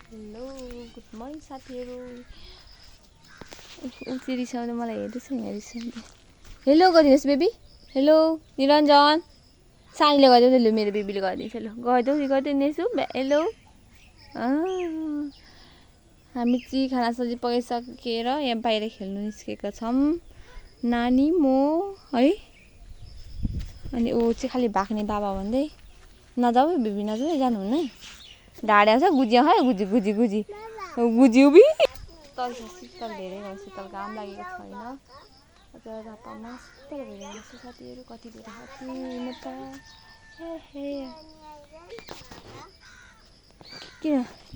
Hello good morning साथीहरू। ऊ रिसाउने मलाई हेर्दैछ यहाँ रिसाउने। हेलो गरिदिनुहोस् बेबी। हेलो निरञ्जन सानीले गरिदिउँछ। लु मेरो बेबीले गरिदिन्छ। ल गरिदिउँछु। हेलो हामी चाहिँ खाना सब्जी पकाइसकेर यहाँ बाहिर खेल्नु निस्केका छौँ नानी म है। अनि ऊ चाहिँ खालि भाग्ने बाबा भन्दै नजाऊ बेबी नजाऊ जानुहुन्न है। ढाडे आउँछ गुजी है गुजी उभि तल छ शीतल धेरै भयो। शीतल घाम लागेको छैन। रातमा शीतल भइरहेको छ साथीहरू। कति धेरै हात्ती त किन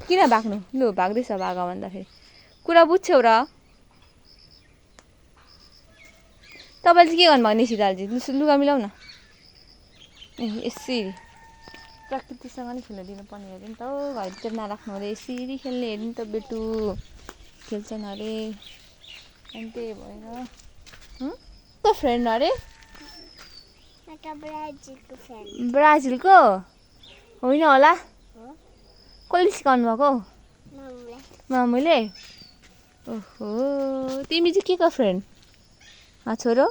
किन भाग्नु। लु भाग्दैछ भाग भन्दाखेरि कुरा बुझ्छौ र। तपाईँले चाहिँ के गर्नुभयो नि शीतलजी। लुगा मिलाउ न। यसरी प्रकृतिसँग नि खेल्न दिनुपर्ने अरे नि त हौ। घरभित्र नराख्नु अरे। यसरी खेल्ने अरे नि त बेटु। खेल्छन् अरे अनि त्यही भएर त फ्रेन्ड अरे ब्राजिलको होइन होला। कसले सिकाउनु भएको मामुले। ओहो तिमी चाहिँ के को फ्रेन्ड छोरो।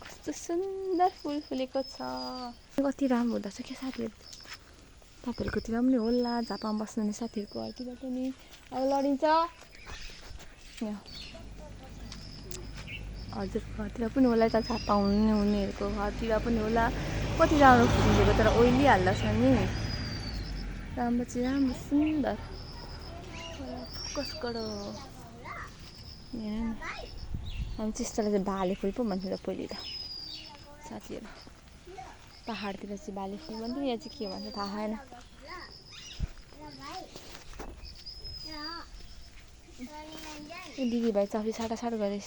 कस्तो सुन्दर फुल फुलेको छ। कति राम्रो हुँदछ क्या साथीहरू। तपाईँहरूकोतिर पनि होला झापामा बस्नुहुने साथीहरूको घरतिर पनि अब लडिन्छ। हजुरको घरतिर पनि होला यता झापा हुनेहरूको घरतिर पनि होला। कति राम्रो फुलेको तर ओइली हाल्दछ नि। राम्रो चाहिँ राम्रो सुन्दर फोकस गरो। हामी चाहिँ यस्तोलाई चाहिँ भाले फुल पो भन्छौँ पहिले त साथीहरू। पहाडतिर चाहिँ भाले फुल भन्छ। यहाँ चाहिँ के भन्छ थाहा छैन। दिदी भाइ चफी साटासाट गरेछ।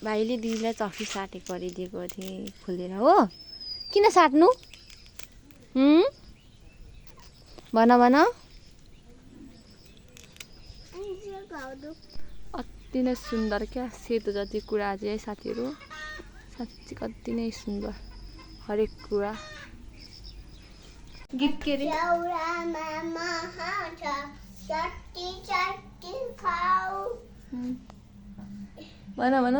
भाइले दिदीलाई चफी साटेको गरिदिएको थिएँ फुलेर हो। किन साट्नु भन अति नै सुन्दर क्या। सेतो जति कुरा चाहिँ है साथीहरू साँच्ची कति नै सुन्दर हरेक कुरा। गीत के रे भन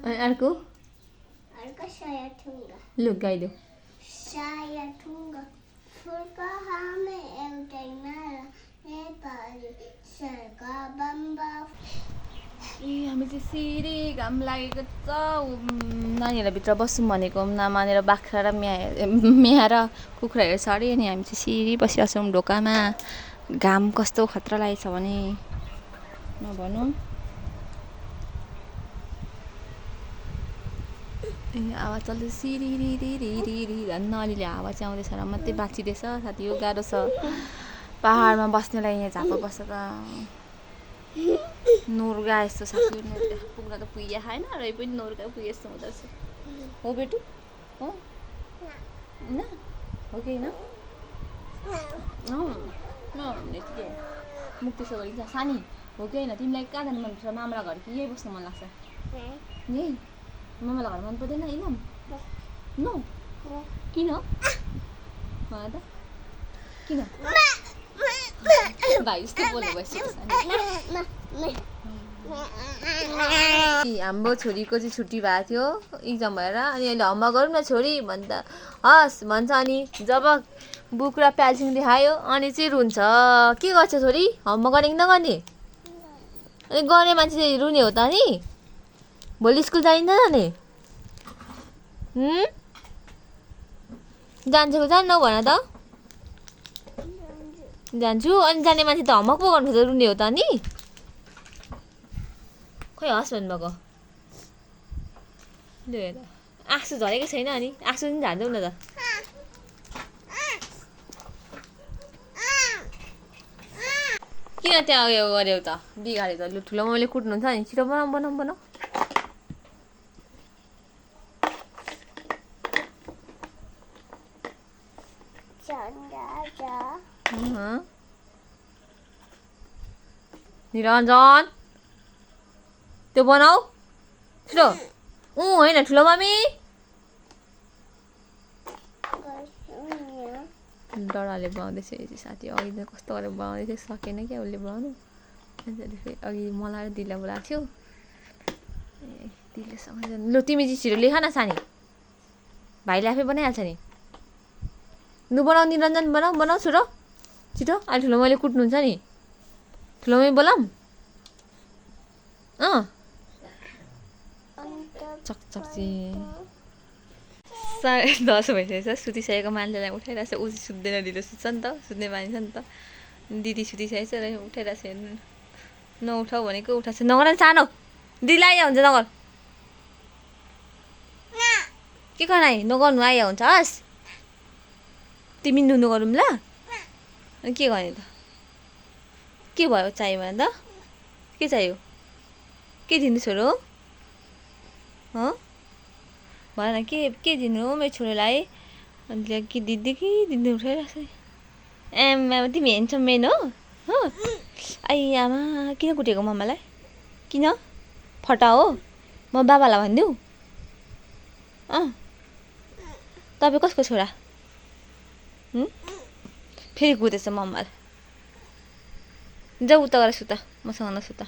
अर्को लु गाइदेऊ। हामी चाहिँ सिरी घाम लागेको छ। नानीहरूलाई भित्र बस्छौँ भनेको नमानेर बाख्रा र म्याहा र कुखुराहरू छ अरे। अनि हामी चाहिँ सिरी बसिरहेको छौँ ढोकामा। घाम कस्तो खतरा लागेको छ भने नभनौँ। आवाज चल्दैछ सिरी झन् अलिअलि हावा चाहिँ आउँदैछ र मात्रै बाँचिँदैछ साथी। यो गाह्रो छ पहाडमा बस्नेलाई। यहाँ झापा बस्छ त नोर्गा यस्तो साथी। नोर्गा पुग्न त पुगिया खाएन र पनि नोर्गा पुगे जस्तो हुँदो रहेछ हो बेटु हो न हो कि होइन। यतिकै मुक्ति गरिन्छ सानी हो कि होइन। तिमीलाई कहाँ जानु मन पर्छ मामला घर कि यही बस्नु मन लाग्छ। यही मामला घर मन पर्दैन इलाम न किन त किन भाइ जस्तो बोल्नु भइसक्यो। हाम्रो छोरीको चाहिँ छुट्टी भएको थियो इक्जाम भएर। अनि अहिले हम्मा गरौँ न छोरी भन्दा हस् भन्छ। अनि जब बुक र प्यालसिङ देखायो अनि चाहिँ रुन्छ। के गर्छ छोरी हम्मा गर्ने कि नगर्ने। अनि गर्ने मान्छे चाहिँ रुने हो त नि। भोलि स्कुल जाइन्छ नि जान्छौ जान्नौ भन त जान्छु अनि जाने मान्छे त होमवर्क पो गर्नुपर्छ रुने हो त अनि खै हस् भन्नुभएको ल हेर आँसु झरेको छैन अनि आँसु पनि झार्दैउ न त किन त्यहाँ उयो गर्यौ त बिगाऱ्यो त लु ठुलो मम्मीले कुट्नुहुन्छ नि छिटो बनाऊ बनाऊ बनाऊ निरञ्जन त्यो बनाऊ छिटो होइन ठुलो मम्मी डराले बनाउँदैछ यो साथी अघि त कस्तो गरेर बनाउँदै थियो सकेन क्या उसले बनाउनु अघि मलाई र दिदीलाई बोलाएको थियो दिदीलेसँग लु तिमी चाहिँ छिटो लेख न सानी भाइले आफै बनाइहाल्छ नि लु बनाऊ निरञ्जन बनाऊ बनाऊ छिटो छिटो अहिले ठुलो मैले कुट्नुहुन्छ नि ठुलो मै बोलाऊँ चकचक चाहिँ 10:30 भइसकेको छ सुतिसकेको मान्छेलाई उठाइरहेको छ ऊ सुत्दैन ढिलो सुत्छ नि त सुत्ने मानिस नि त दिदी सुतिसकेको छ र उठाइरहेको छ हेर्नु नउठाऊ भनेको उठाएको छ नगर नि सानो दिदीलाई आइया हुन्छ नगर के गर्न आइ नगर्नु आइया हुन्छ हस् तिमी नुनु गरौँ ल अनि के गर्ने त के भयो चाहियो भने त के चाहियो के दिनु छोरो भन न के दिनु हो मेरो छोरोलाई अनि के दिदी कि दिदी उठाइरहेको छ आमा तिमी हेन्सम मेन हो आमा किन कुटेको मम्मालाई किन फटा हो म बाबालाई भनिदिऊ तपाईँ कसको छोरा फेरि कुदेछ मम्मालाई जाऊ उता गएर सुता मसँग नसुता